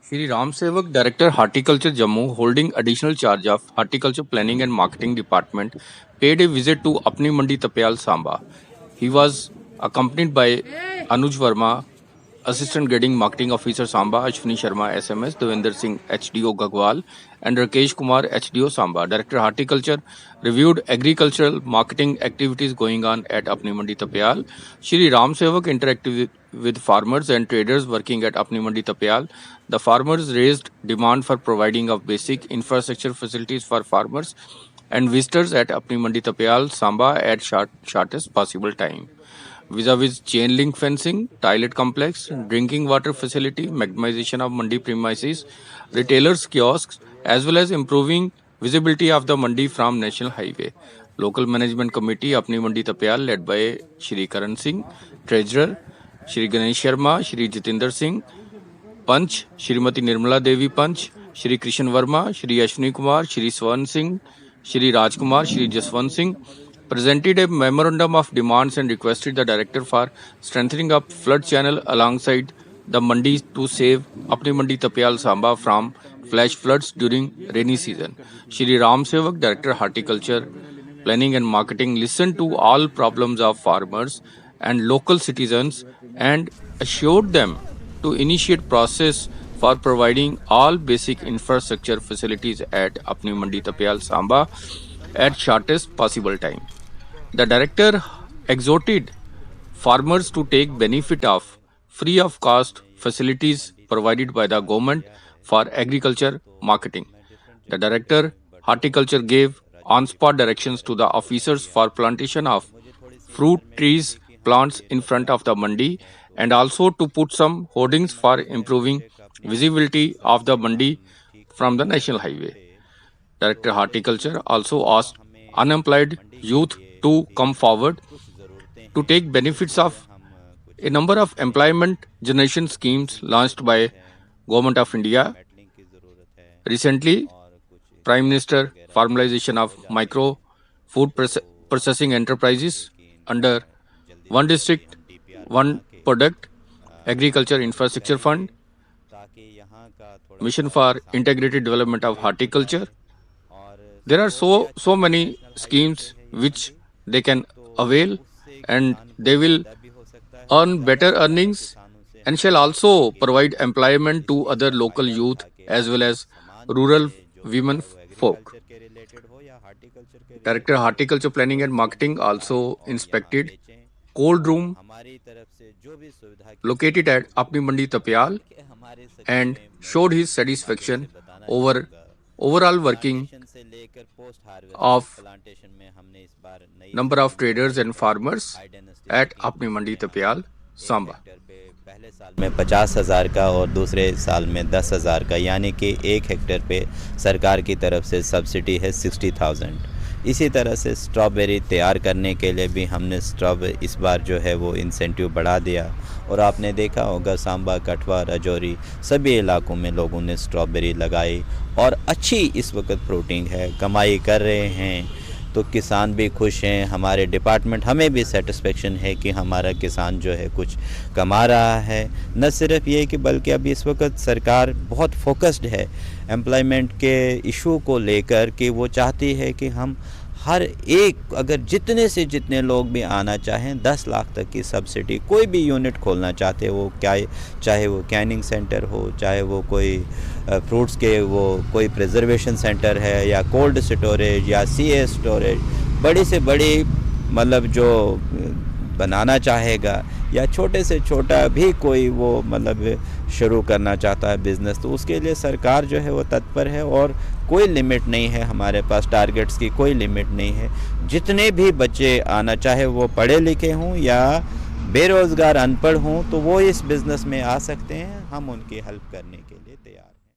Shri Ram Sevak, Director Horticulture Jammu, holding additional charge of Horticulture Planning and Marketing Department, paid a visit to Apni Mandi Tapyal Samba. He was accompanied by Anuj Verma, Assistant Grading Marketing Officer Samba, Ashwini Sharma SMS, Devinder Singh HDO Gagwal, and Rakesh Kumar HDO Samba. Director Horticulture reviewed agricultural marketing activities going on at Apni Mandi Tapyal. Shri Ram Sevak interacted with farmers and traders working at Apni Mandi Tapyal. The farmers raised demand for providing of basic infrastructure facilities for farmers and visitors at Apni Mandi Tapyal Samba at shortest possible time. Vis-a-vis chain link fencing, toilet complex, drinking water facility, maximization of mandi premises, retailers kiosks, as well as improving visibility of the mandi from national highway. Local management committee Apni Mandi Tapyal led by Shri Karan Singh, treasurer Shri Ganesh Sharma, Shri Jitinder Singh, Panch, Shrimati Nirmala Devi Panch, Shri Krishan Verma, Shri Ashwini Kumar, Shri Swan Singh, Shri Rajkumar, Shri Jaswant Singh presented a memorandum of demands and requested the director for strengthening up flood channel alongside the mandis to save Apni Mandi Tapyal Samba from flash floods during rainy season. Shri Ram Sevak, Director Horticulture, Planning and Marketing, listened to all problems of farmers and local citizens and assured them to initiate process for providing all basic infrastructure facilities at Apni Mandi Tapyal Samba at shortest possible time. The director exhorted farmers to take benefit of free of cost facilities provided by the government for agriculture marketing. The director horticulture gave on-spot directions to the officers for plantation of fruit trees plants in front of the mandi and also to put some hoardings for improving visibility of the mandi from the national highway. Director Horticulture also asked unemployed youth to come forward to take benefits of a number of employment generation schemes launched by Government of India. Recently, Prime Minister formalization of micro food processing enterprises under one district, one product, agriculture infrastructure fund, mission for integrated development of horticulture. There are so many schemes which they can avail and they will earn better earnings and shall also provide employment to other local youth as well as rural women folk. Director Horticulture Planning and Marketing also inspected cold room located at Apni Mandi Tapyal and showed his satisfaction over overall working of number of traders and farmers at Apni Mandi Tapyal Samba. पहले साल में 50,000 का और दूसरे साल में 10,000 का, यानी कि 1 हेक्टेयर पे सरकार की तरफ से सब्सिडी है 60,000। इसी तरह से स्ट्रॉबेरी तैयार करने के लिए भी हमने इस बार जो है वो इंसेंटिव बढ़ा दिया और आपने देखा होगा सांबा, कठवा, राजौरी सभी इलाकों में लोगों ने स्ट्रॉबेरी लगाई और अच्छी इस वक्त फ्रूटिंग है, कमाई कर रहे हैं। तो किसान भी खुश हैं, हमारे डिपार्टमेंट हमें भी सेटिस्फेक्शन है कि हमारा किसान जो है कुछ कमा रहा है। न सिर्फ ये कि बल्कि अभी इस वक्त सरकार बहुत फोकस्ड है एम्प्लॉयमेंट के इशू को लेकर कि वो चाहती है कि हम हर एक अगर जितने से जितने लोग भी आना चाहें 10 लाख तक की सब्सिडी, कोई भी यूनिट खोलना चाहते हो क्या, चाहे वो कैनिंग सेंटर हो, चाहे वो कोई फ्रूट्स के वो कोई प्रिजर्वेशन सेंटर है या कोल्ड स्टोरेज या सीए स्टोरेज, बड़ी से बड़ी मतलब जो बनाना चाहेगा या छोटे से छोटा भी कोई वो मतलब शुरू करना चाहता है बिज़नेस, तो उसके लिए सरकार जो है वो तत्पर है और कोई लिमिट नहीं है हमारे पास, टारगेट्स की कोई लिमिट नहीं है। जितने भी बच्चे आना चाहे वो पढ़े लिखे हों या बेरोज़गार अनपढ़ हों तो वो इस बिज़नेस में आ सकते हैं, हम उनकी हेल्प करने के लिए तैयार हैं।